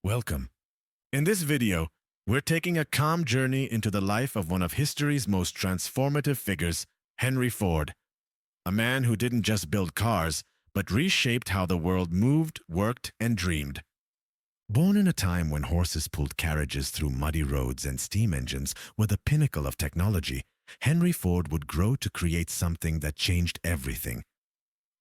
Welcome. In this video, we're taking a calm journey into the life of one of history's most transformative figures, Henry Ford, a man who didn't just build cars, but reshaped how the world moved, worked, and dreamed. Born in a time when horses pulled carriages through muddy roads and steam engines were the pinnacle of technology, Henry Ford would grow to create something that changed everything.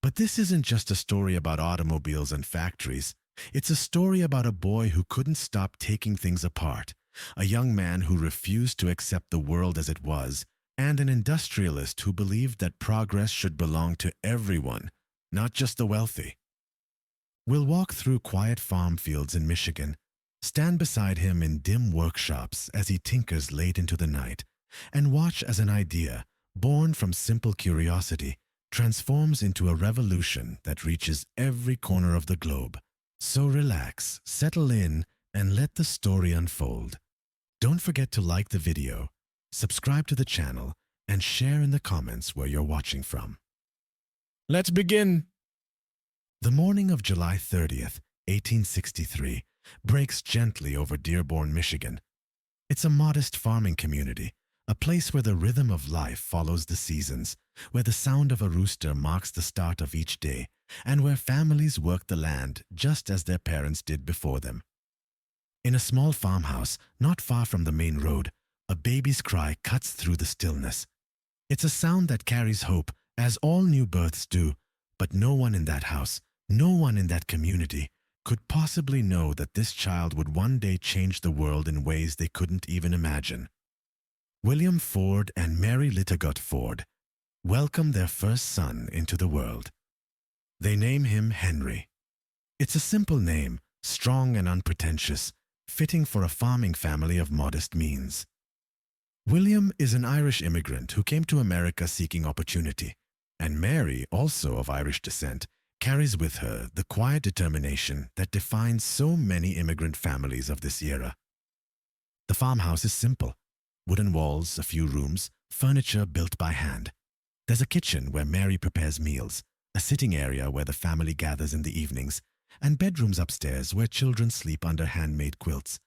But this isn't just a story about automobiles and factories. It's a story about a boy who couldn't stop taking things apart, a young man who refused to accept the world as it was, and an industrialist who believed that progress should belong to everyone, not just the wealthy. We'll walk through quiet farm fields in Michigan, stand beside him in dim workshops as he tinkers late into the night, and watch as an idea, born from simple curiosity, transforms into a revolution that reaches every corner of the globe. So relax, settle in, and let the story unfold. Don't forget to like the video, subscribe to the channel, and share in the comments where you're watching from. Let's begin! The morning of July 30th, 1863, breaks gently over Dearborn, Michigan. It's a modest farming community, a place where the rhythm of life follows the seasons, where the sound of a rooster marks the start of each day, and where families work the land just as their parents did before them. In a small farmhouse, not far from the main road, a baby's cry cuts through the stillness. It's a sound that carries hope, as all new births do, but no one in that house, no one in that community, could possibly know that this child would one day change the world in ways they couldn't even imagine. William Ford and Mary Littlegut Ford welcome their first son into the world. They name him Henry. It's a simple name, strong and unpretentious, fitting for a farming family of modest means. William is an Irish immigrant who came to America seeking opportunity, and Mary, also of Irish descent, carries with her the quiet determination that defines so many immigrant families of this era. The farmhouse is simple. Wooden walls, a few rooms, furniture built by hand. There's a kitchen where Mary prepares meals, a sitting area where the family gathers in the evenings, and bedrooms upstairs where children sleep under handmade quilts.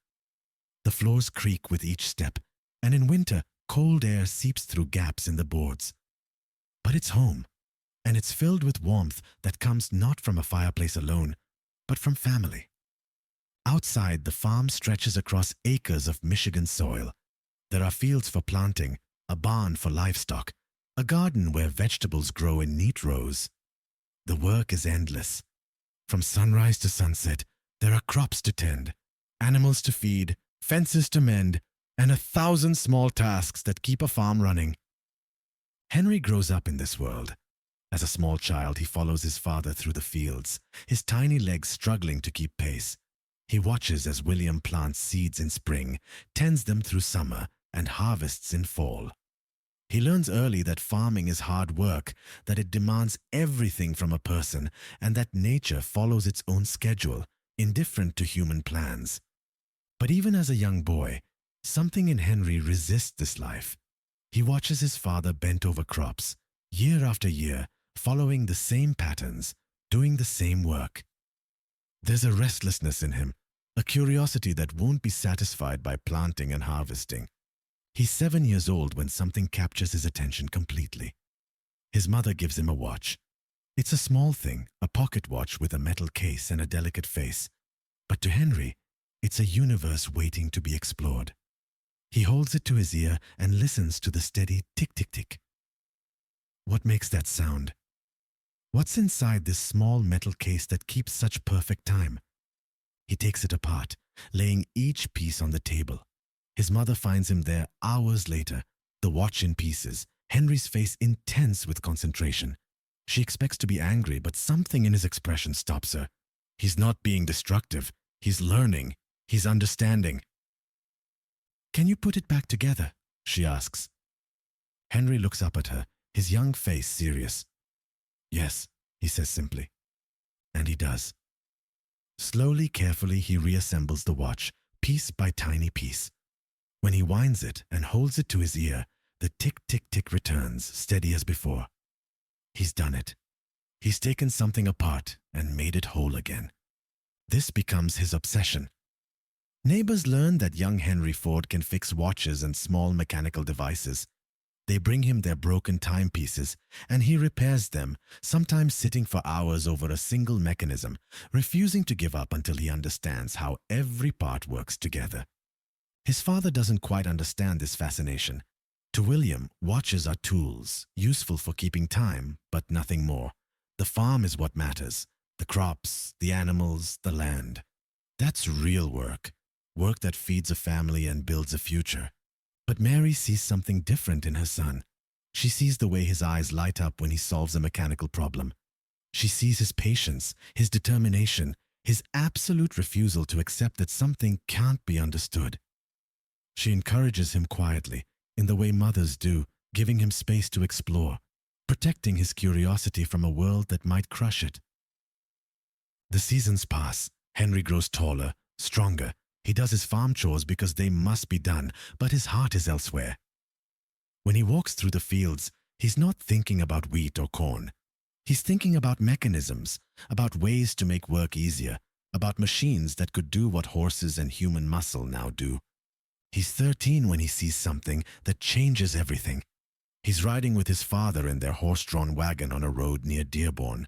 The floors creak with each step, and in winter, cold air seeps through gaps in the boards. But it's home, and it's filled with warmth that comes not from a fireplace alone, but from family. Outside, the farm stretches across acres of Michigan soil. There are fields for planting, a barn for livestock, a garden where vegetables grow in neat rows. The work is endless. From sunrise to sunset, there are crops to tend, animals to feed, fences to mend, and 1,000 small tasks that keep a farm running. Henry grows up in this world. As a small child, he follows his father through the fields, his tiny legs struggling to keep pace. He watches as William plants seeds in spring, tends them through summer, and harvests in fall. He learns early that farming is hard work, that it demands everything from a person, and that nature follows its own schedule, indifferent to human plans. But even as a young boy, something in Henry resists this life. He watches his father bent over crops, year after year, following the same patterns, doing the same work. There's a restlessness in him, a curiosity that won't be satisfied by planting and harvesting. He's 7 years old when something captures his attention completely. His mother gives him a watch. It's a small thing, a pocket watch with a metal case and a delicate face. But to Henry, it's a universe waiting to be explored. He holds it to his ear and listens to the steady tick-tick-tick. What makes that sound? What's inside this small metal case that keeps such perfect time? He takes it apart, laying each piece on the table. His mother finds him there hours later, the watch in pieces, Henry's face intense with concentration. She expects to be angry, but something in his expression stops her. He's not being destructive. He's learning. He's understanding. "Can you put it back together?" she asks. Henry looks up at her, his young face serious. "Yes," he says simply. And he does. Slowly, carefully, he reassembles the watch, piece by tiny piece. When he winds it and holds it to his ear, the tick-tick-tick returns, steady as before. He's done it. He's taken something apart and made it whole again. This becomes his obsession. Neighbors learn that young Henry Ford can fix watches and small mechanical devices. They bring him their broken timepieces, and he repairs them, sometimes sitting for hours over a single mechanism, refusing to give up until he understands how every part works together. His father doesn't quite understand this fascination. To William, watches are tools, useful for keeping time, but nothing more. The farm is what matters. The crops, the animals, the land. That's real work. Work that feeds a family and builds a future. But Mary sees something different in her son. She sees the way his eyes light up when he solves a mechanical problem. She sees his patience, his determination, his absolute refusal to accept that something can't be understood. She encourages him quietly, in the way mothers do, giving him space to explore, protecting his curiosity from a world that might crush it. The seasons pass. Henry grows taller, stronger. He does his farm chores because they must be done, but his heart is elsewhere. When he walks through the fields, he's not thinking about wheat or corn. He's thinking about mechanisms, about ways to make work easier, about machines that could do what horses and human muscle now do. He's 13 when he sees something that changes everything. He's riding with his father in their horse-drawn wagon on a road near Dearborn.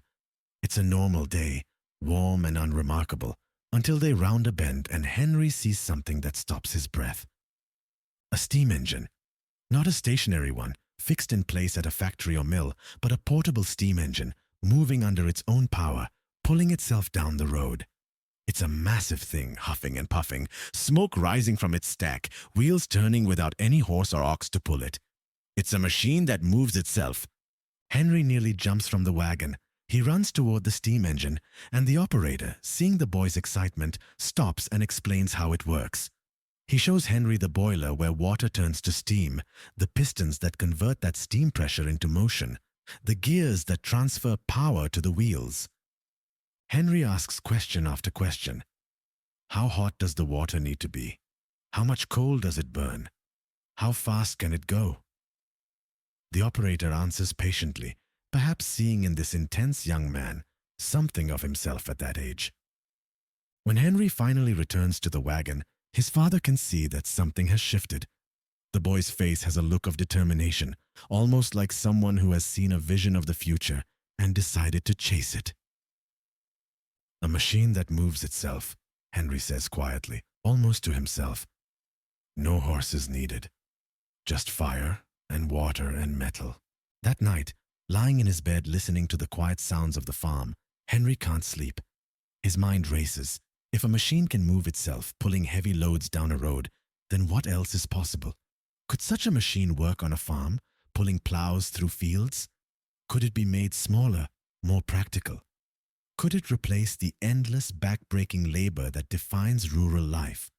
It's a normal day, warm and unremarkable, until they round a bend and Henry sees something that stops his breath. A steam engine. Not a stationary one, fixed in place at a factory or mill, but a portable steam engine, moving under its own power, pulling itself down the road. It's a massive thing, huffing and puffing, smoke rising from its stack, wheels turning without any horse or ox to pull it. It's a machine that moves itself. Henry nearly jumps from the wagon. He runs toward the steam engine, and the operator, seeing the boy's excitement, stops and explains how it works. He shows Henry the boiler where water turns to steam, the pistons that convert that steam pressure into motion, the gears that transfer power to the wheels. Henry asks question after question. How hot does the water need to be? How much coal does it burn? How fast can it go? The operator answers patiently, perhaps seeing in this intense young man something of himself at that age. When Henry finally returns to the wagon, his father can see that something has shifted. The boy's face has a look of determination, almost like someone who has seen a vision of the future and decided to chase it. A machine that moves itself, Henry says quietly, almost to himself. No horses needed. Just fire and water and metal. That night, lying in his bed listening to the quiet sounds of the farm, Henry can't sleep. His mind races. If a machine can move itself, pulling heavy loads down a road, then what else is possible? Could such a machine work on a farm, pulling plows through fields? Could it be made smaller, more practical? Could it replace the endless back-breaking labor that defines rural life?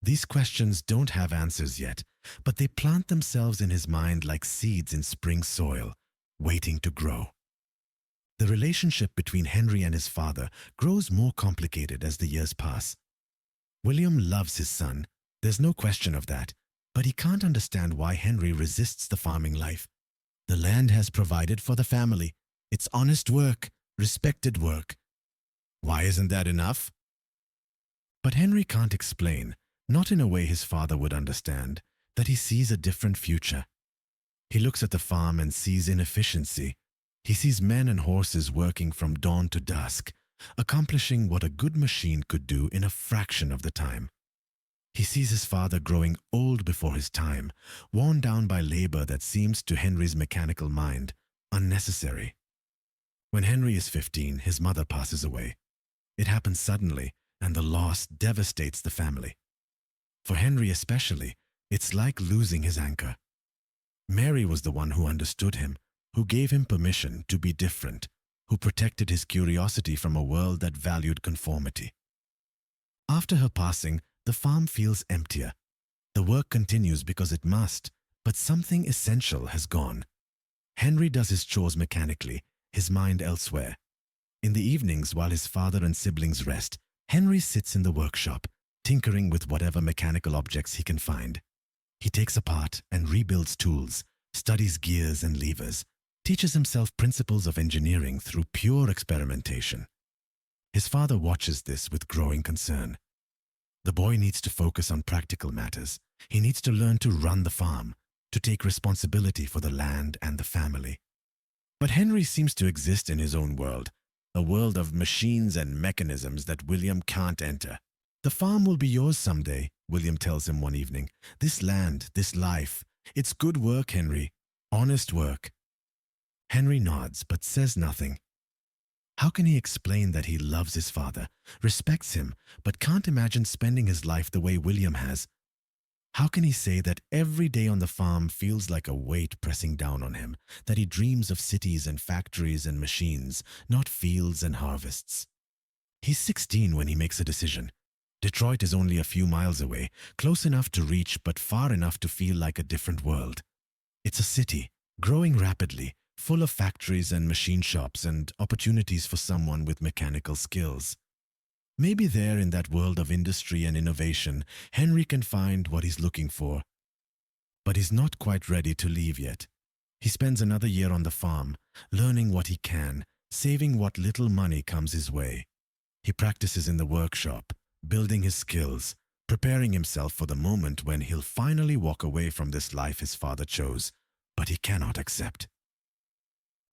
These questions don't have answers yet, but they plant themselves in his mind like seeds in spring soil, waiting to grow. The relationship between Henry and his father grows more complicated as the years pass. William loves his son, there's no question of that, but he can't understand why Henry resists the farming life. The land has provided for the family. It's honest work, respected work. Why isn't that enough? But Henry can't explain, not in a way his father would understand, that he sees a different future. He looks at the farm and sees inefficiency. He sees men and horses working from dawn to dusk, accomplishing what a good machine could do in a fraction of the time. He sees his father growing old before his time, worn down by labor that seems to Henry's mechanical mind unnecessary. When Henry is 15, his mother passes away. It happens suddenly, and the loss devastates the family. For Henry especially, it's like losing his anchor. Mary was the one who understood him, who gave him permission to be different, who protected his curiosity from a world that valued conformity. After her passing, the farm feels emptier. The work continues because it must, but something essential has gone. Henry does his chores mechanically, his mind elsewhere. In the evenings, while his father and siblings rest, Henry sits in the workshop, tinkering with whatever mechanical objects he can find. He takes apart and rebuilds tools, studies gears and levers, teaches himself principles of engineering through pure experimentation. His father watches this with growing concern. The boy needs to focus on practical matters. He needs to learn to run the farm, to take responsibility for the land and the family. But Henry seems to exist in his own world, a world of machines and mechanisms that William can't enter. The farm will be yours someday, William tells him one evening. This land, this life, it's good work, Henry. Honest work. Henry nods but says nothing. How can he explain that he loves his father, respects him, but can't imagine spending his life the way William has? How can he say that every day on the farm feels like a weight pressing down on him, that he dreams of cities and factories and machines, not fields and harvests? He's 16 when he makes a decision. Detroit is only a few miles away, close enough to reach but far enough to feel like a different world. It's a city, growing rapidly, full of factories and machine shops and opportunities for someone with mechanical skills. Maybe there in that world of industry and innovation, Henry can find what he's looking for. But he's not quite ready to leave yet. He spends another year on the farm, learning what he can, saving what little money comes his way. He practices in the workshop, building his skills, preparing himself for the moment when he'll finally walk away from this life his father chose, but he cannot accept.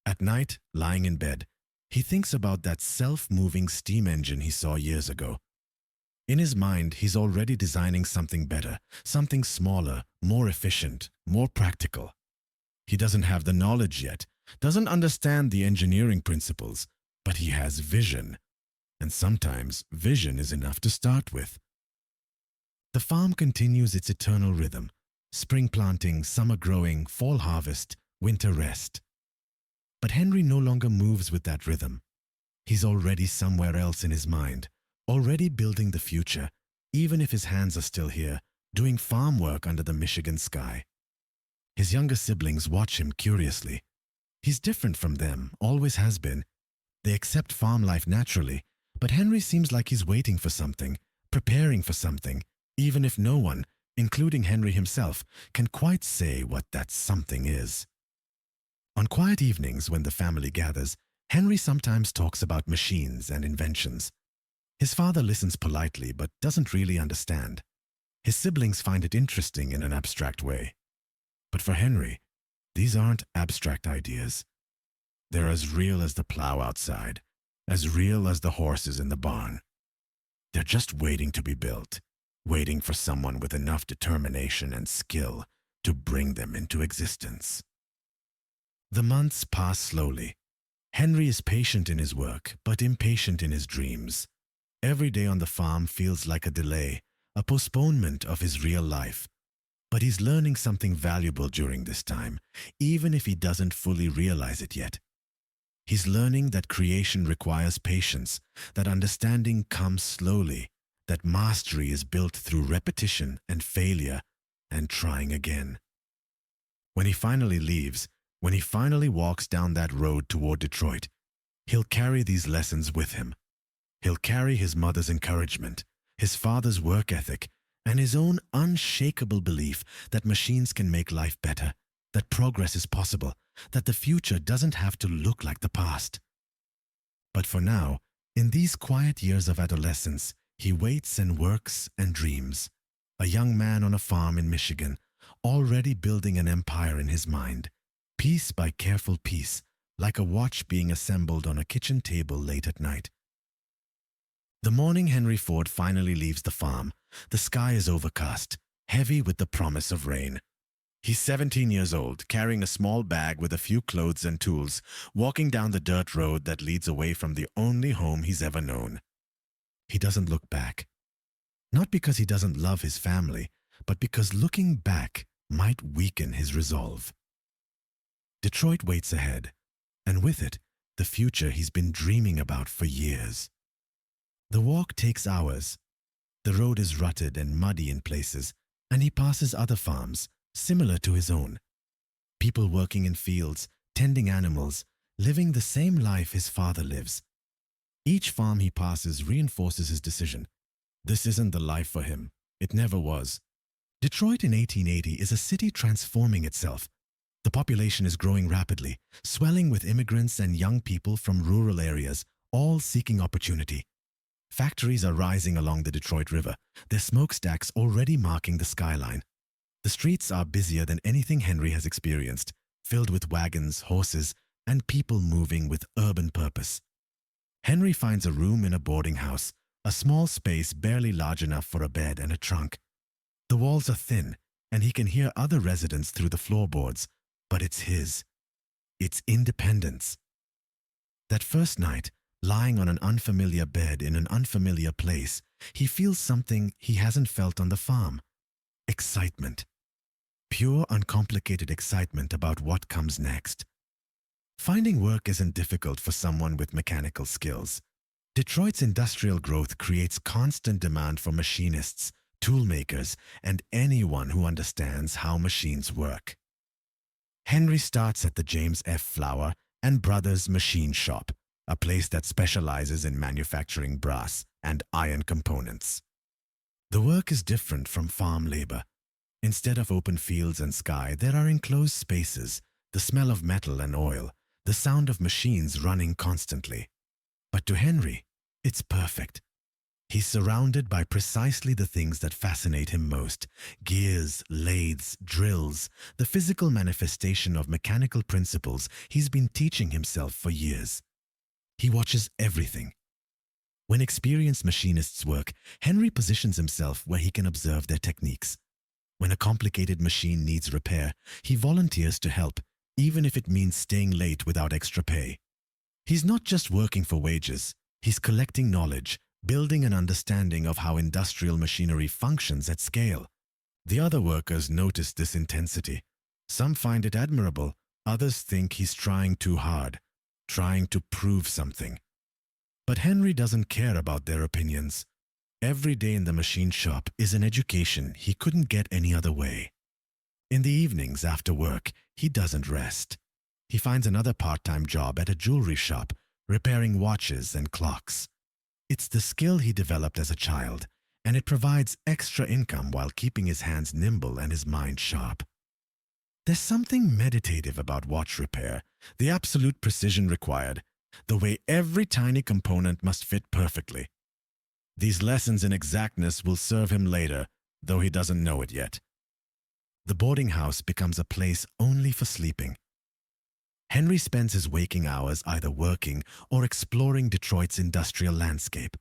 At night, lying in bed, he thinks about that self-moving steam engine he saw years ago. In his mind, he's already designing something better, something smaller, more efficient, more practical. He doesn't have the knowledge yet, doesn't understand the engineering principles, but he has vision. And sometimes vision is enough to start with. The farm continues its eternal rhythm: spring planting, summer growing, fall harvest, winter rest. But Henry no longer moves with that rhythm. He's already somewhere else in his mind, already building the future, even if his hands are still here, doing farm work under the Michigan sky. His younger siblings watch him curiously. He's different from them, always has been. They accept farm life naturally, but Henry seems like he's waiting for something, preparing for something, even if no one, including Henry himself, can quite say what that something is. On quiet evenings when the family gathers, Henry sometimes talks about machines and inventions. His father listens politely but doesn't really understand. His siblings find it interesting in an abstract way. But for Henry, these aren't abstract ideas. They're as real as the plow outside, as real as the horses in the barn. They're just waiting to be built, waiting for someone with enough determination and skill to bring them into existence. The months pass slowly. Henry is patient in his work, but impatient in his dreams. Every day on the farm feels like a delay, a postponement of his real life. But he's learning something valuable during this time, even if he doesn't fully realize it yet. He's learning that creation requires patience, that understanding comes slowly, that mastery is built through repetition and failure and trying again. When he finally leaves, when he finally walks down that road toward Detroit, he'll carry these lessons with him. He'll carry his mother's encouragement, his father's work ethic, and his own unshakable belief that machines can make life better, that progress is possible, that the future doesn't have to look like the past. But for now, in these quiet years of adolescence, he waits and works and dreams. A young man on a farm in Michigan, already building an empire in his mind, piece by careful piece, like a watch being assembled on a kitchen table late at night. The morning Henry Ford finally leaves the farm, the sky is overcast, heavy with the promise of rain. He's 17 years old, carrying a small bag with a few clothes and tools, walking down the dirt road that leads away from the only home he's ever known. He doesn't look back. Not because he doesn't love his family, but because looking back might weaken his resolve. Detroit waits ahead, and with it, the future he's been dreaming about for years. The walk takes hours. The road is rutted and muddy in places, and he passes other farms, similar to his own. People working in fields, tending animals, living the same life his father lives. Each farm he passes reinforces his decision. This isn't the life for him. It never was. Detroit in 1880 is a city transforming itself. The population is growing rapidly, swelling with immigrants and young people from rural areas, all seeking opportunity. Factories are rising along the Detroit River, their smokestacks already marking the skyline. The streets are busier than anything Henry has experienced, filled with wagons, horses, and people moving with urban purpose. Henry finds a room in a boarding house, a small space barely large enough for a bed and a trunk. The walls are thin, and he can hear other residents through the floorboards, but it's his. It's independence. That first night, lying on an unfamiliar bed in an unfamiliar place, he feels something he hasn't felt on the farm. Excitement. Pure, uncomplicated excitement about what comes next. Finding work isn't difficult for someone with mechanical skills. Detroit's industrial growth creates constant demand for machinists, toolmakers, and anyone who understands how machines work. Henry starts at the James F. Flower and Brothers Machine Shop, a place that specializes in manufacturing brass and iron components. The work is different from farm labor. Instead of open fields and sky, there are enclosed spaces, the smell of metal and oil, the sound of machines running constantly. But to Henry, it's perfect. He's surrounded by precisely the things that fascinate him most: gears, lathes, drills, the physical manifestation of mechanical principles he's been teaching himself for years. He watches everything. When experienced machinists work, Henry positions himself where he can observe their techniques. When a complicated machine needs repair, he volunteers to help, even if it means staying late without extra pay. He's not just working for wages, he's collecting knowledge, building an understanding of how industrial machinery functions at scale. The other workers notice this intensity. Some find it admirable, others think he's trying too hard, trying to prove something. But Henry doesn't care about their opinions. Every day in the machine shop is an education he couldn't get any other way. In the evenings after work, he doesn't rest. He finds another part-time job at a jewelry shop, repairing watches and clocks. It's the skill he developed as a child, and it provides extra income while keeping his hands nimble and his mind sharp. There's something meditative about watch repair, the absolute precision required, the way every tiny component must fit perfectly. These lessons in exactness will serve him later, though he doesn't know it yet. The boarding house becomes a place only for sleeping. Henry spends his waking hours either working or exploring Detroit's industrial landscape.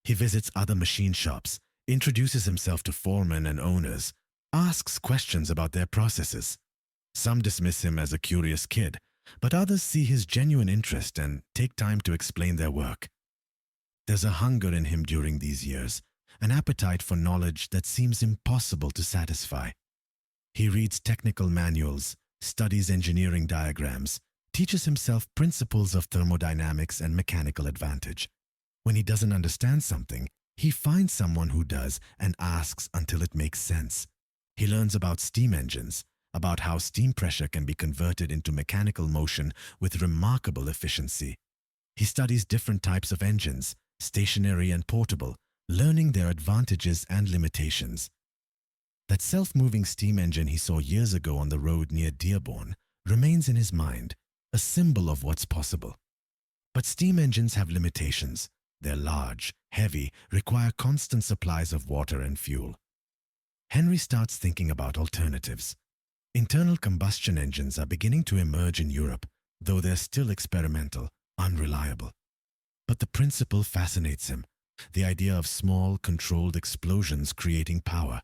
He visits other machine shops, introduces himself to foremen and owners, asks questions about their processes. Some dismiss him as a curious kid, but others see his genuine interest and take time to explain their work. There's a hunger in him during these years, an appetite for knowledge that seems impossible to satisfy. He reads technical manuals, studies engineering diagrams, teaches himself principles of thermodynamics and mechanical advantage. When he doesn't understand something, he finds someone who does and asks until it makes sense. He learns about steam engines, about how steam pressure can be converted into mechanical motion with remarkable efficiency. He studies different types of engines, stationary and portable, learning their advantages and limitations. That self-moving steam engine he saw years ago on the road near Dearborn remains in his mind, a symbol of what's possible. But steam engines have limitations. They're large, heavy, require constant supplies of water and fuel. Henry starts thinking about alternatives. Internal combustion engines are beginning to emerge in Europe, though they're still experimental, unreliable. But the principle fascinates him, the idea of small, controlled explosions creating power.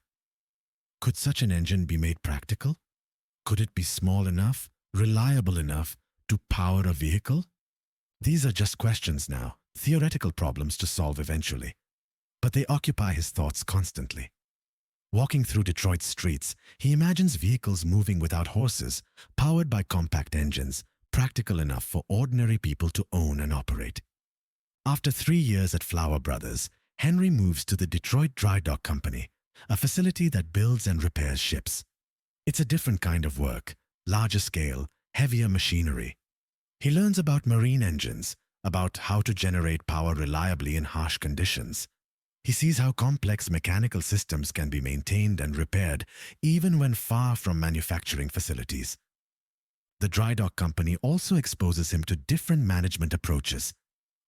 Could such an engine be made practical? Could it be small enough, reliable enough, to power a vehicle? These are just questions now, theoretical problems to solve eventually. But they occupy his thoughts constantly. Walking through Detroit's streets, he imagines vehicles moving without horses, powered by compact engines, practical enough for ordinary people to own and operate. After 3 years at Flower Brothers, Henry moves to the Detroit Dry Dock Company, a facility that builds and repairs ships. It's a different kind of work, larger scale, heavier machinery. He learns about marine engines, about how to generate power reliably in harsh conditions. He sees how complex mechanical systems can be maintained and repaired even when far from manufacturing facilities. The Dry Dock Company also exposes him to different management approaches.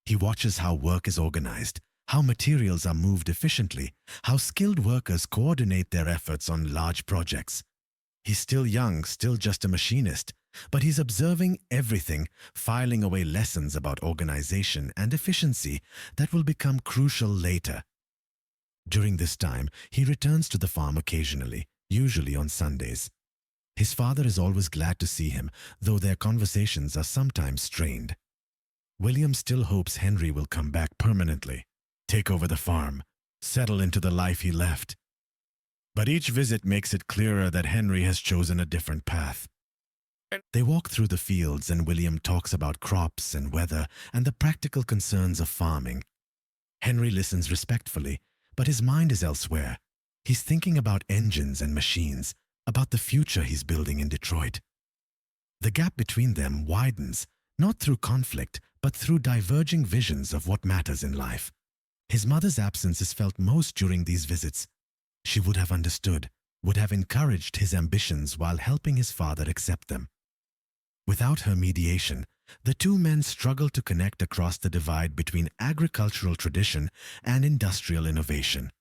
He watches how work is organized, how materials are moved efficiently, how skilled workers coordinate their efforts on large projects. He's still young, still just a machinist, but he's observing everything, filing away lessons about organization and efficiency that will become crucial later. During this time, he returns to the farm occasionally, usually on Sundays. His father is always glad to see him, though their conversations are sometimes strained. William still hopes Henry will come back permanently, take over the farm, settle into the life he left. But each visit makes it clearer that Henry has chosen a different path. They walk through the fields and William talks about crops and weather and the practical concerns of farming. Henry listens respectfully, but his mind is elsewhere. He's thinking about engines and machines, about the future he's building in Detroit. The gap between them widens, not through conflict, but through diverging visions of what matters in life. His mother's absence is felt most during these visits. She would have understood, would have encouraged his ambitions while helping his father accept them. Without her mediation, the two men struggle to connect across the divide between agricultural tradition and industrial innovation.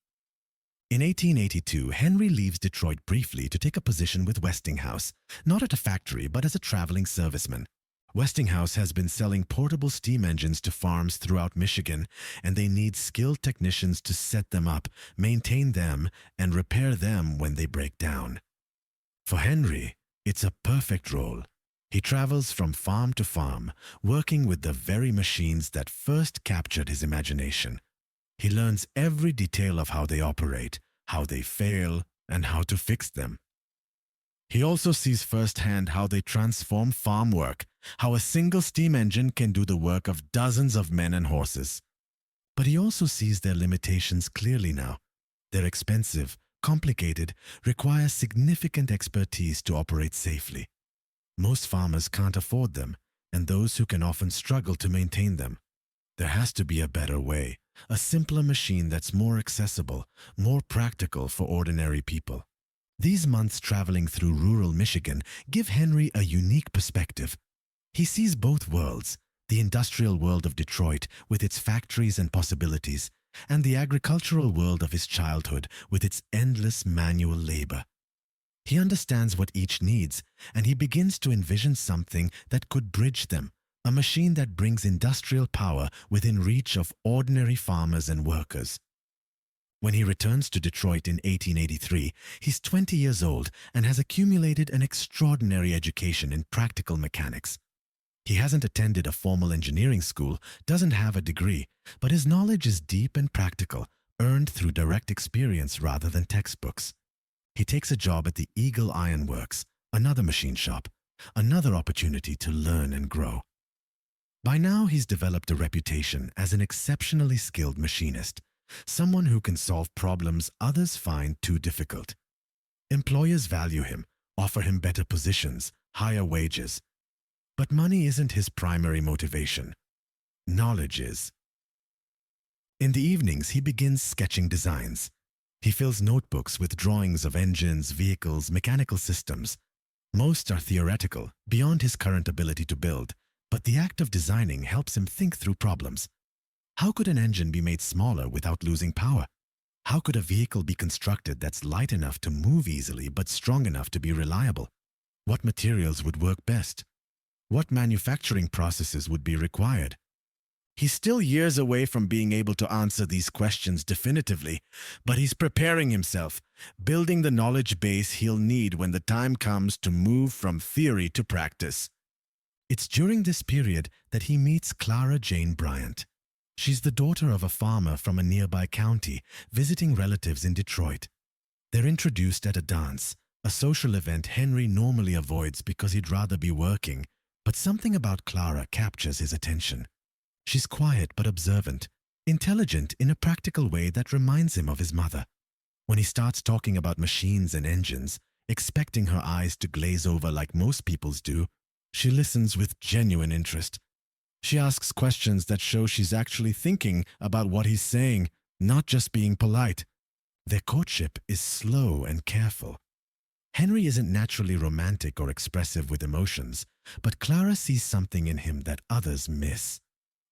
In 1882, Henry leaves Detroit briefly to take a position with Westinghouse, not at a factory but as a traveling serviceman. Westinghouse has been selling portable steam engines to farms throughout Michigan, and they need skilled technicians to set them up, maintain them, and repair them when they break down. For Henry, it's a perfect role. He travels from farm to farm, working with the very machines that first captured his imagination. He learns every detail of how they operate, how they fail, and how to fix them. He also sees firsthand how they transform farm work, how a single steam engine can do the work of dozens of men and horses. But he also sees their limitations clearly now. They're expensive, complicated, require significant expertise to operate safely. Most farmers can't afford them, and those who can often struggle to maintain them. There has to be a better way, a simpler machine that's more accessible, more practical for ordinary people. These months traveling through rural Michigan give Henry a unique perspective. He sees both worlds, the industrial world of Detroit with its factories and possibilities, and the agricultural world of his childhood with its endless manual labor. He understands what each needs, and he begins to envision something that could bridge them, a machine that brings industrial power within reach of ordinary farmers and workers. When he returns to Detroit in 1883, he's 20 years old and has accumulated an extraordinary education in practical mechanics. He hasn't attended a formal engineering school, doesn't have a degree, but his knowledge is deep and practical, earned through direct experience rather than textbooks. He takes a job at the Eagle Iron Works, another machine shop, another opportunity to learn and grow. By now, he's developed a reputation as an exceptionally skilled machinist, someone who can solve problems others find too difficult. Employers value him, offer him better positions, higher wages. But money isn't his primary motivation. Knowledge is. In the evenings, he begins sketching designs. He fills notebooks with drawings of engines, vehicles, mechanical systems. Most are theoretical, beyond his current ability to build, but the act of designing helps him think through problems. How could an engine be made smaller without losing power? How could a vehicle be constructed that's light enough to move easily but strong enough to be reliable? What materials would work best? What manufacturing processes would be required? He's still years away from being able to answer these questions definitively, but he's preparing himself, building the knowledge base he'll need when the time comes to move from theory to practice. It's during this period that he meets Clara Jane Bryant. She's the daughter of a farmer from a nearby county, visiting relatives in Detroit. They're introduced at a dance, a social event Henry normally avoids because he'd rather be working, but something about Clara captures his attention. She's quiet but observant, intelligent in a practical way that reminds him of his mother. When he starts talking about machines and engines, expecting her eyes to glaze over like most people's do, she listens with genuine interest. She asks questions that show she's actually thinking about what he's saying, not just being polite. Their courtship is slow and careful. Henry isn't naturally romantic or expressive with emotions, but Clara sees something in him that others miss.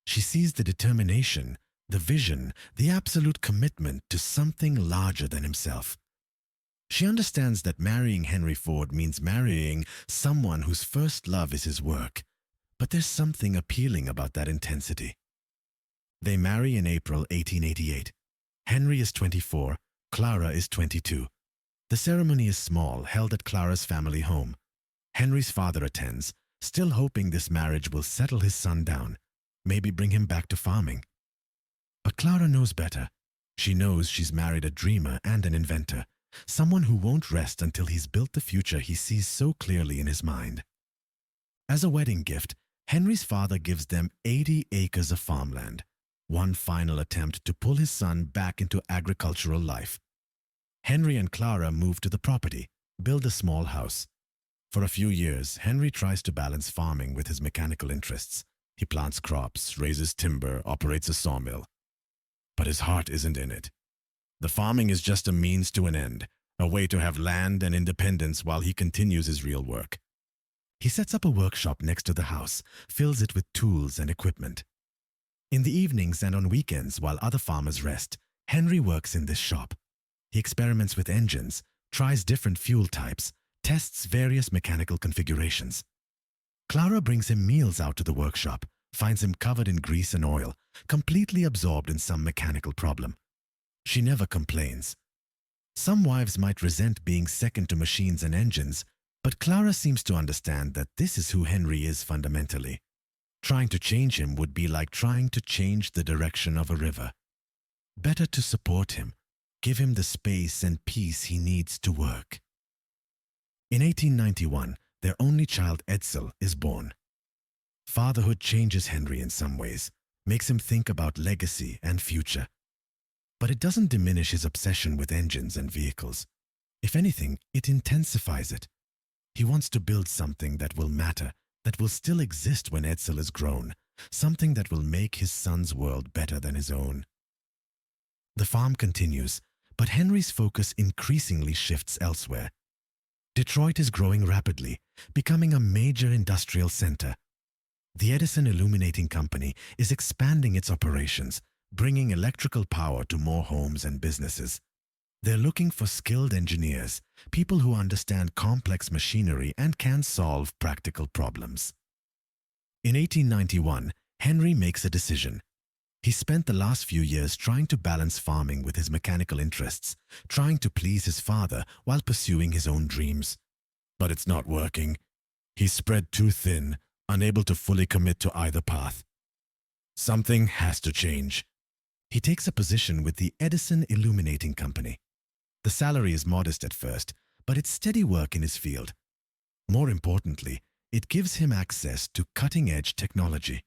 She sees the determination, the vision, the absolute commitment to something larger than himself. She understands that marrying Henry Ford means marrying someone whose first love is his work, but there's something appealing about that intensity. They marry in April 1888. Henry is 24, Clara is 22. The ceremony is small, held at Clara's family home. Henry's father attends, still hoping this marriage will settle his son down, maybe bring him back to farming. But Clara knows better. She knows she's married a dreamer and an inventor, someone who won't rest until he's built the future he sees so clearly in his mind. As a wedding gift, Henry's father gives them 80 acres of farmland, one final attempt to pull his son back into agricultural life. Henry and Clara move to the property, build a small house. For a few years, Henry tries to balance farming with his mechanical interests. He plants crops, raises timber, operates a sawmill. But his heart isn't in it. The farming is just a means to an end, a way to have land and independence while he continues his real work. He sets up a workshop next to the house, fills it with tools and equipment. In the evenings and on weekends, while other farmers rest, Henry works in this shop. He experiments with engines, tries different fuel types, tests various mechanical configurations. Clara brings him meals out to the workshop, finds him covered in grease and oil, completely absorbed in some mechanical problem. She never complains. Some wives might resent being second to machines and engines, but Clara seems to understand that this is who Henry is fundamentally. Trying to change him would be like trying to change the direction of a river. Better to support him, give him the space and peace he needs to work. In 1891, their only child Edsel is born. Fatherhood changes Henry in some ways, makes him think about legacy and future. But it doesn't diminish his obsession with engines and vehicles. If anything, it intensifies it. He wants to build something that will matter, that will still exist when Edsel is grown, something that will make his son's world better than his own. The farm continues, but Henry's focus increasingly shifts elsewhere. Detroit is growing rapidly, becoming a major industrial center. The Edison Illuminating Company is expanding its operations, bringing electrical power to more homes and businesses. They're looking for skilled engineers, people who understand complex machinery and can solve practical problems. In 1891, Henry makes a decision. He spent the last few years trying to balance farming with his mechanical interests, trying to please his father while pursuing his own dreams. But it's not working. He's spread too thin, unable to fully commit to either path. Something has to change. He takes a position with the Edison Illuminating Company. The salary is modest at first, but it's steady work in his field. More importantly, it gives him access to cutting-edge technology.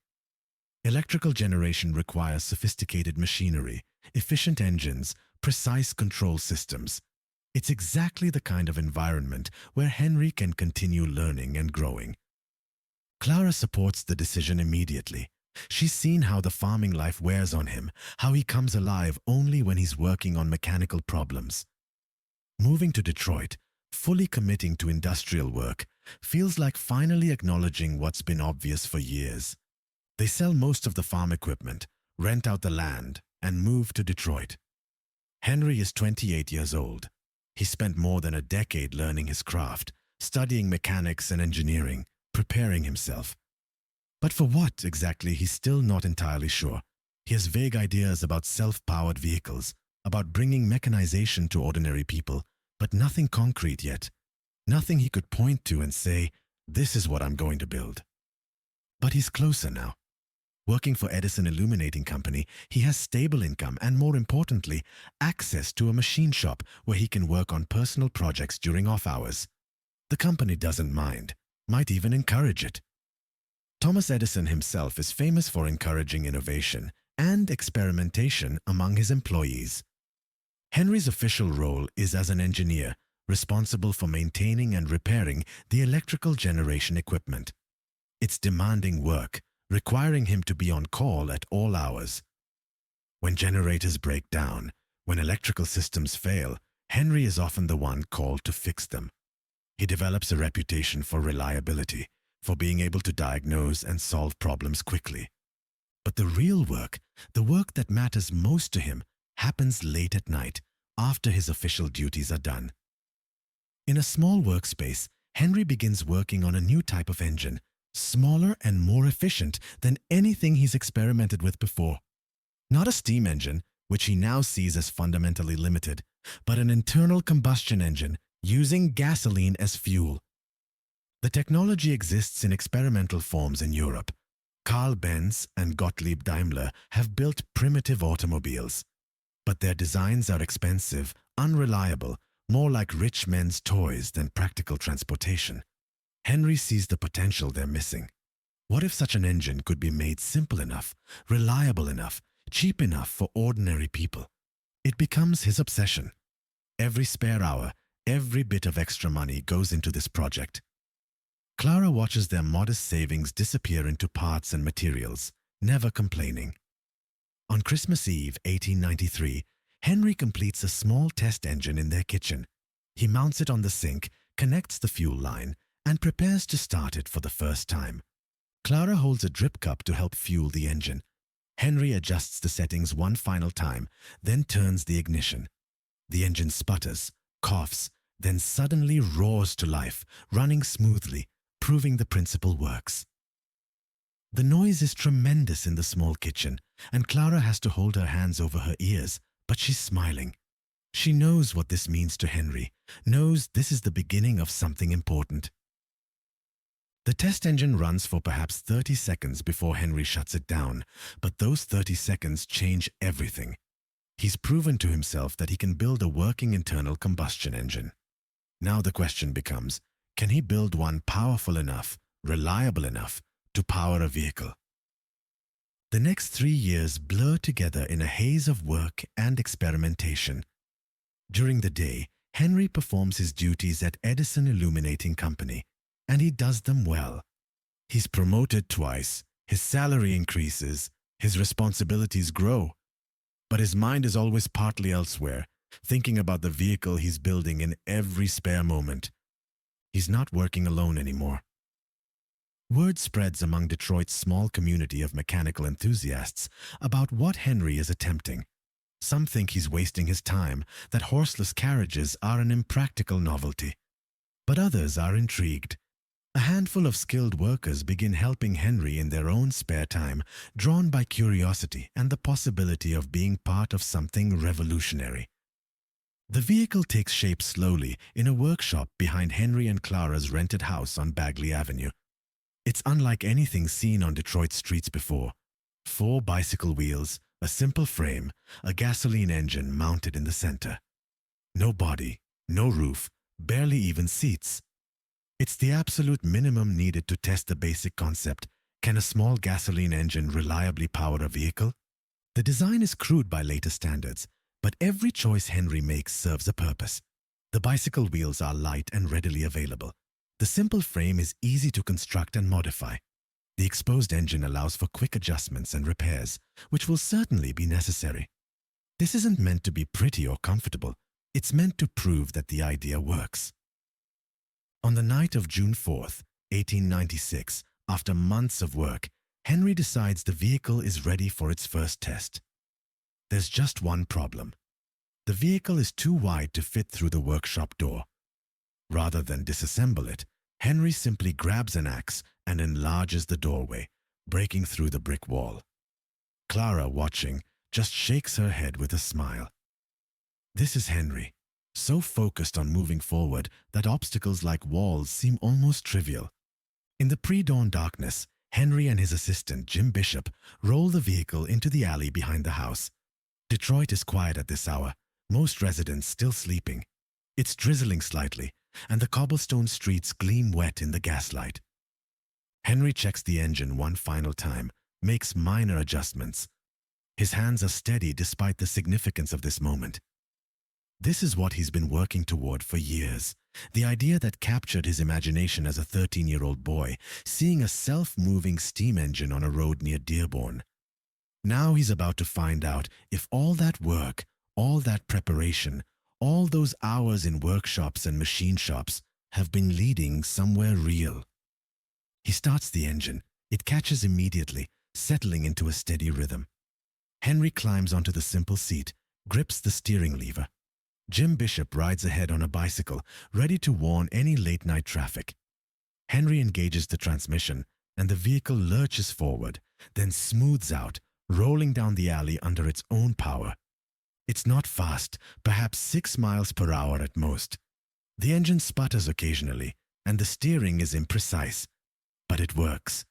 Electrical generation requires sophisticated machinery, efficient engines, precise control systems. It's exactly the kind of environment where Henry can continue learning and growing. Clara supports the decision immediately. She's seen how the farming life wears on him, how he comes alive only when he's working on mechanical problems. Moving to Detroit, fully committing to industrial work, feels like finally acknowledging what's been obvious for years. They sell most of the farm equipment, rent out the land, and move to Detroit. Henry is 28 years old. He spent more than a decade learning his craft, studying mechanics and engineering, preparing himself. But for what exactly, he's still not entirely sure. He has vague ideas about self-powered vehicles, about bringing mechanization to ordinary people, but nothing concrete yet. Nothing he could point to and say, this is what I'm going to build. But he's closer now. Working for Edison Illuminating Company, he has stable income and, more importantly, access to a machine shop where he can work on personal projects during off hours. The company doesn't mind, might even encourage it. Thomas Edison himself is famous for encouraging innovation and experimentation among his employees. Henry's official role is as an engineer, responsible for maintaining and repairing the electrical generation equipment. It's demanding work, requiring him to be on call at all hours. When generators break down, when electrical systems fail, Henry is often the one called to fix them. He develops a reputation for reliability, for being able to diagnose and solve problems quickly. But the real work, the work that matters most to him, happens late at night, after his official duties are done. In a small workspace, Henry begins working on a new type of engine, smaller and more efficient than anything he's experimented with before. Not a steam engine, which he now sees as fundamentally limited, but an internal combustion engine using gasoline as fuel. The technology exists in experimental forms in Europe. Carl Benz and Gottlieb Daimler have built primitive automobiles, but their designs are expensive, unreliable, more like rich men's toys than practical transportation. Henry sees the potential they're missing. What if such an engine could be made simple enough, reliable enough, cheap enough for ordinary people? It becomes his obsession. Every spare hour, every bit of extra money goes into this project. Clara watches their modest savings disappear into parts and materials, never complaining. On Christmas Eve, 1893, Henry completes a small test engine in their kitchen. He mounts it on the sink, connects the fuel line, and prepares to start it for the first time. Clara holds a drip cup to help fuel the engine. Henry adjusts the settings one final time, then turns the ignition. The engine sputters, coughs, then suddenly roars to life, running smoothly, proving the principle works. The noise is tremendous in the small kitchen, and Clara has to hold her hands over her ears, but she's smiling. She knows what this means to Henry, knows this is the beginning of something important. The test engine runs for perhaps 30 seconds before Henry shuts it down, but those 30 seconds change everything. He's proven to himself that he can build a working internal combustion engine. Now the question becomes, can he build one powerful enough, reliable enough, to power a vehicle? The next 3 years blur together in a haze of work and experimentation. During the day, Henry performs his duties at Edison Illuminating Company, and he does them well. He's promoted twice, his salary increases, his responsibilities grow. But his mind is always partly elsewhere, thinking about the vehicle he's building in every spare moment. He's not working alone anymore. Word spreads among Detroit's small community of mechanical enthusiasts about what Henry is attempting. Some think he's wasting his time, that horseless carriages are an impractical novelty. But others are intrigued. A handful of skilled workers begin helping Henry in their own spare time, drawn by curiosity and the possibility of being part of something revolutionary. The vehicle takes shape slowly in a workshop behind Henry and Clara's rented house on Bagley Avenue. It's unlike anything seen on Detroit's streets before. 4 bicycle wheels, a simple frame, a gasoline engine mounted in the center. No body, no roof, barely even seats. It's the absolute minimum needed to test the basic concept. Can a small gasoline engine reliably power a vehicle? The design is crude by later standards, but every choice Henry makes serves a purpose. The bicycle wheels are light and readily available. The simple frame is easy to construct and modify. The exposed engine allows for quick adjustments and repairs, which will certainly be necessary. This isn't meant to be pretty or comfortable. It's meant to prove that the idea works. On the night of June 4th, 1896, after months of work, Henry decides the vehicle is ready for its first test. There's just one problem. The vehicle is too wide to fit through the workshop door. Rather than disassemble it, Henry simply grabs an axe and enlarges the doorway, breaking through the brick wall. Clara, watching, just shakes her head with a smile. This is Henry, so focused on moving forward that obstacles like walls seem almost trivial. In the pre-dawn darkness, Henry and his assistant, Jim Bishop, roll the vehicle into the alley behind the house. Detroit is quiet at this hour, most residents still sleeping. It's drizzling slightly, and the cobblestone streets gleam wet in the gaslight. Henry checks the engine one final time, makes minor adjustments. His hands are steady despite the significance of this moment. This is what he's been working toward for years. The idea that captured his imagination as a 13-year-old boy, seeing a self-moving steam engine on a road near Dearborn. Now he's about to find out if all that work, all that preparation, all those hours in workshops and machine shops have been leading somewhere real. He starts the engine. It catches immediately, settling into a steady rhythm. Henry climbs onto the simple seat, grips the steering lever. Jim Bishop rides ahead on a bicycle, ready to warn any late-night traffic. Henry engages the transmission, and the vehicle lurches forward, then smooths out, rolling down the alley under its own power. It's not fast, perhaps 6 miles per hour at most. The engine sputters occasionally, and the steering is imprecise. But it works.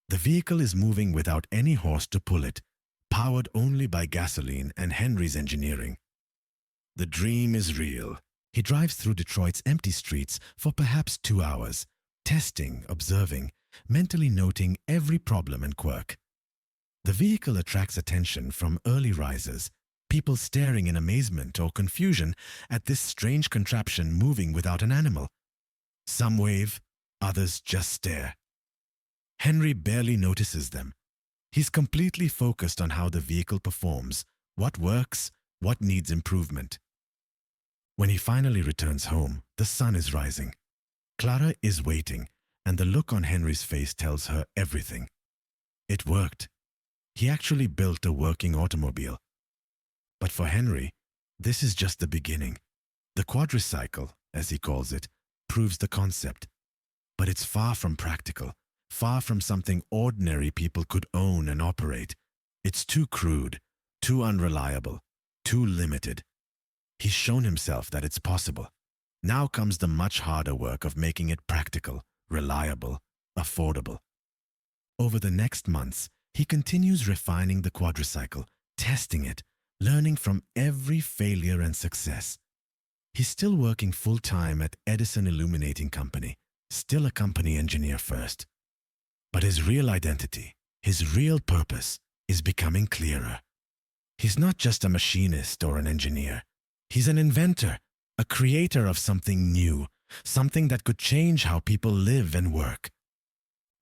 The vehicle is moving without any horse to pull it, powered only by gasoline and Henry's engineering. The dream is real. He drives through Detroit's empty streets for perhaps 2 hours, testing, observing, mentally noting every problem and quirk. The vehicle attracts attention from early risers, people staring in amazement or confusion at this strange contraption moving without an animal. Some wave, others just stare. Henry barely notices them. He's completely focused on how the vehicle performs, what works, what needs improvement. When he finally returns home, the sun is rising. Clara is waiting, and the look on Henry's face tells her everything. It worked. He actually built a working automobile. But for Henry, this is just the beginning. The quadricycle, as he calls it, proves the concept. But it's far from practical, far from something ordinary people could own and operate. It's too crude, too unreliable, too limited. He's shown himself that it's possible. Now comes the much harder work of making it practical, reliable, affordable. Over the next months, he continues refining the quadricycle, testing it, learning from every failure and success. He's still working full-time at Edison Illuminating Company, still a company engineer first. But his real identity, his real purpose, is becoming clearer. He's not just a machinist or an engineer. He's an inventor, a creator of something new, something that could change how people live and work.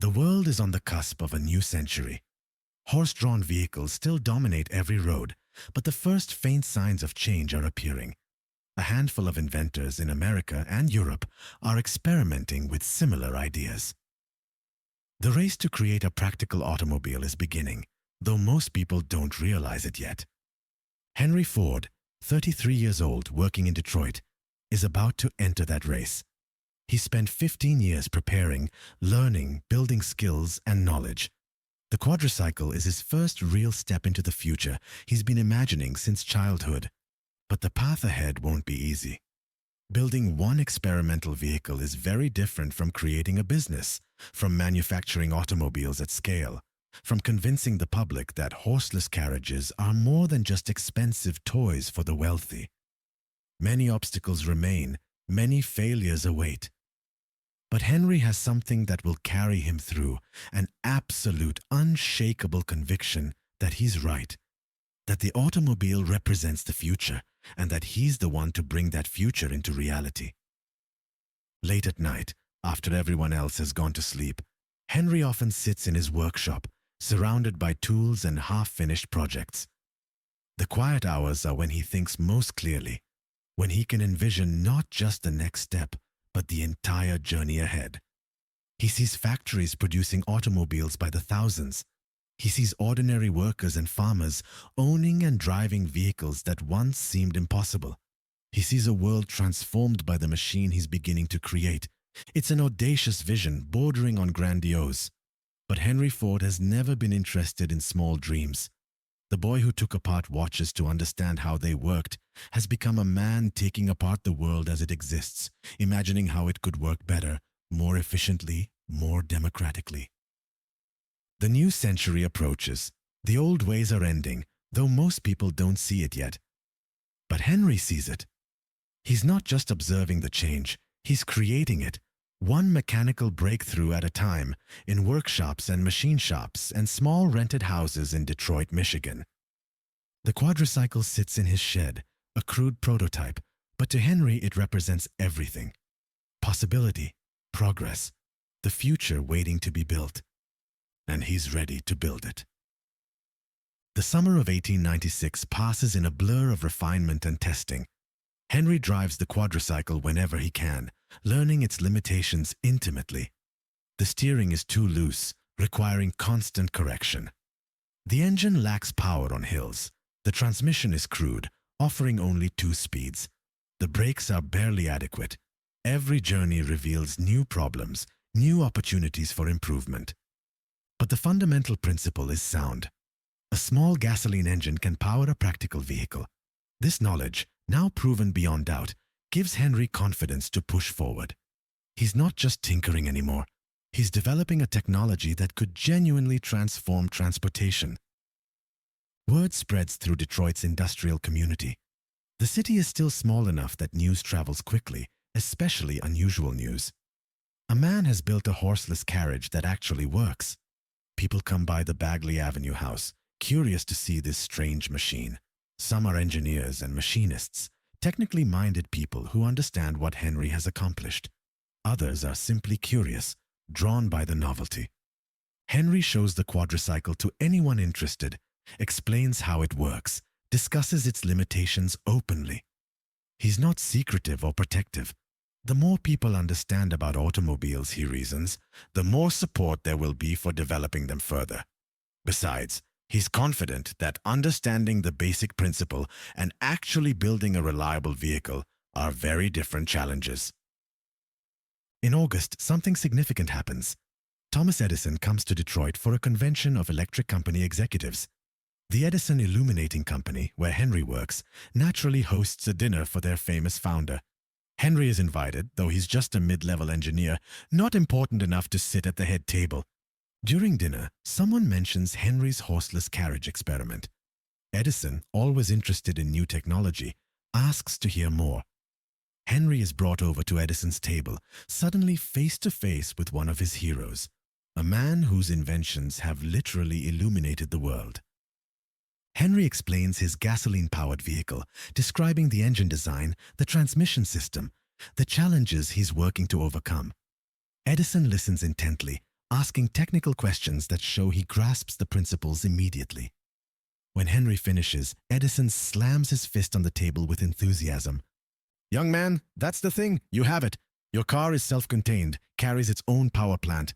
The world is on the cusp of a new century. Horse-drawn vehicles still dominate every road, but the first faint signs of change are appearing. A handful of inventors in America and Europe are experimenting with similar ideas. The race to create a practical automobile is beginning, though most people don't realize it yet. Henry Ford, 33 years old, working in Detroit, is about to enter that race. He spent 15 years preparing, learning, building skills and knowledge. The quadricycle is his first real step into the future he's been imagining since childhood. But the path ahead won't be easy. Building one experimental vehicle is very different from creating a business, from manufacturing automobiles at scale, from convincing the public that horseless carriages are more than just expensive toys for the wealthy. Many obstacles remain, many failures await. But Henry has something that will carry him through, an absolute, unshakable conviction that he's right, that the automobile represents the future, and that he's the one to bring that future into reality. Late at night, after everyone else has gone to sleep, Henry often sits in his workshop, surrounded by tools and half-finished projects. The quiet hours are when he thinks most clearly, when he can envision not just the next step, but the entire journey ahead. He sees factories producing automobiles by the thousands. He sees ordinary workers and farmers owning and driving vehicles that once seemed impossible. He sees a world transformed by the machine he's beginning to create. It's an audacious vision bordering on grandiose. But Henry Ford has never been interested in small dreams. The boy who took apart watches to understand how they worked has become a man taking apart the world as it exists, imagining how it could work better, more efficiently, more democratically. The new century approaches. The old ways are ending, though most people don't see it yet. But Henry sees it. He's not just observing the change, he's creating it, one mechanical breakthrough at a time, in workshops and machine shops and small rented houses in Detroit, Michigan. The quadricycle sits in his shed, a crude prototype, but to Henry it represents everything. Possibility, progress, the future waiting to be built. And he's ready to build it. The summer of 1896 passes in a blur of refinement and testing. Henry drives the quadricycle whenever he can, learning its limitations intimately. The steering is too loose, requiring constant correction. The engine lacks power on hills. The transmission is crude, offering only 2 speeds. The brakes are barely adequate. Every journey reveals new problems, new opportunities for improvement. But the fundamental principle is sound. A small gasoline engine can power a practical vehicle. This knowledge, now proven beyond doubt, gives Henry confidence to push forward. He's not just tinkering anymore. He's developing a technology that could genuinely transform transportation. Word spreads through Detroit's industrial community. The city is still small enough that news travels quickly, especially unusual news. A man has built a horseless carriage that actually works. People come by the Bagley Avenue house, curious to see this strange machine. Some are engineers and machinists, technically minded people who understand what Henry has accomplished. Others are simply curious, drawn by the novelty. Henry shows the quadricycle to anyone interested, explains how it works, discusses its limitations openly. He's not secretive or protective. The more people understand about automobiles, he reasons, the more support there will be for developing them further. Besides, he's confident that understanding the basic principle and actually building a reliable vehicle are very different challenges. In August, something significant happens. Thomas Edison comes to Detroit for a convention of electric company executives. The Edison Illuminating Company, where Henry works, naturally hosts a dinner for their famous founder. Henry is invited, though he's just a mid-level engineer, not important enough to sit at the head table. During dinner, someone mentions Henry's horseless carriage experiment. Edison, always interested in new technology, asks to hear more. Henry is brought over to Edison's table, suddenly face to face with one of his heroes, a man whose inventions have literally illuminated the world. Henry explains his gasoline-powered vehicle, describing the engine design, the transmission system, the challenges he's working to overcome. Edison listens intently, asking technical questions that show he grasps the principles immediately. When Henry finishes, Edison slams his fist on the table with enthusiasm. "Young man, that's the thing. You have it. Your car is self-contained, carries its own power plant.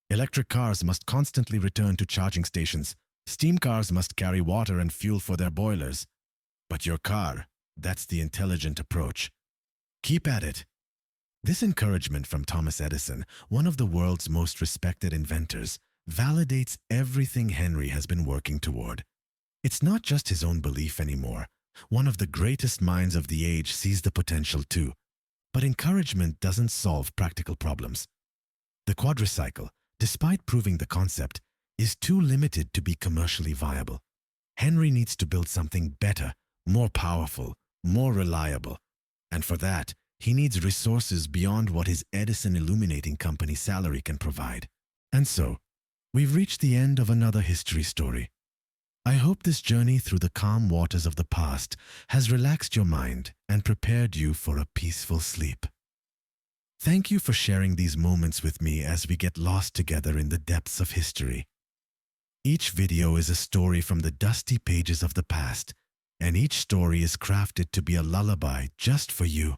Electric cars must constantly return to charging stations. Steam cars must carry water and fuel for their boilers. But your car, that's the intelligent approach. Keep at it." This encouragement from Thomas Edison, one of the world's most respected inventors, validates everything Henry has been working toward. It's not just his own belief anymore. One of the greatest minds of the age sees the potential too. But encouragement doesn't solve practical problems. The quadricycle, despite proving the concept, is too limited to be commercially viable. Henry needs to build something better, more powerful, more reliable. And for that, he needs resources beyond what his Edison Illuminating Company salary can provide. And so, we've reached the end of another history story. I hope this journey through the calm waters of the past has relaxed your mind and prepared you for a peaceful sleep. Thank you for sharing these moments with me as we get lost together in the depths of history. Each video is a story from the dusty pages of the past, and each story is crafted to be a lullaby just for you.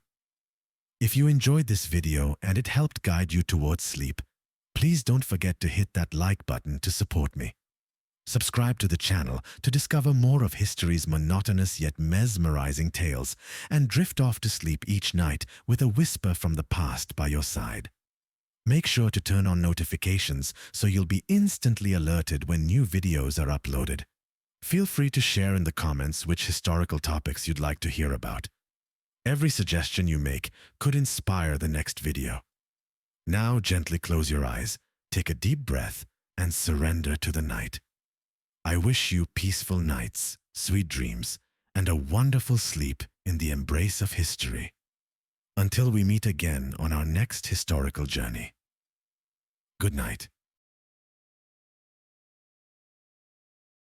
If you enjoyed this video and it helped guide you towards sleep, please don't forget to hit that like button to support me. Subscribe to the channel to discover more of history's monotonous yet mesmerizing tales, and drift off to sleep each night with a whisper from the past by your side. Make sure to turn on notifications so you'll be instantly alerted when new videos are uploaded. Feel free to share in the comments which historical topics you'd like to hear about. Every suggestion you make could inspire the next video. Now gently close your eyes, take a deep breath, and surrender to the night. I wish you peaceful nights, sweet dreams, and a wonderful sleep in the embrace of history. Until we meet again on our next historical journey. Good night.